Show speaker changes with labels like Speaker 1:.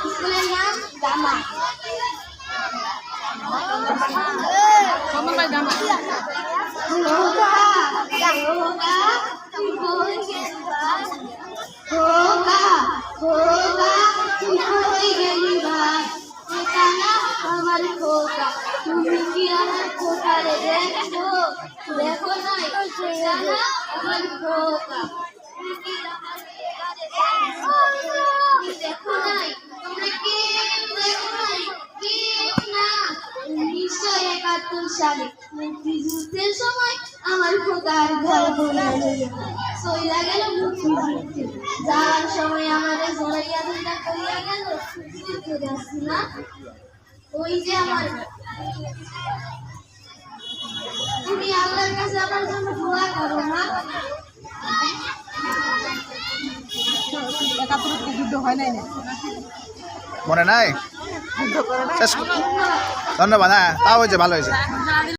Speaker 1: স্কুলের নাম জামা। আমার খোকা তুমি কি আমার খোকারে দেখো দেখো নাই আমার খোকা তুমি কি আমার দেখো নাই তোমরা কেউ দেখো নাই কেউ না 1971 সালে মুক্তিযুদ্ধের সময় আমার খোকার ঘর চইলা গেল মুক্তিযুদ্ধে যাওয়ার সময় আমাদের জড়াইয়া ধরা করিয়া গেল না ওই যে আমার তুমি আল্লাহর কাছে আমার জন্য দোয়া করো না। যুদ্ধ হয় নাই
Speaker 2: মনে নাই? ধন্যবাদ। হ্যাঁ, তাও হয়েছে, ভালো হয়েছে।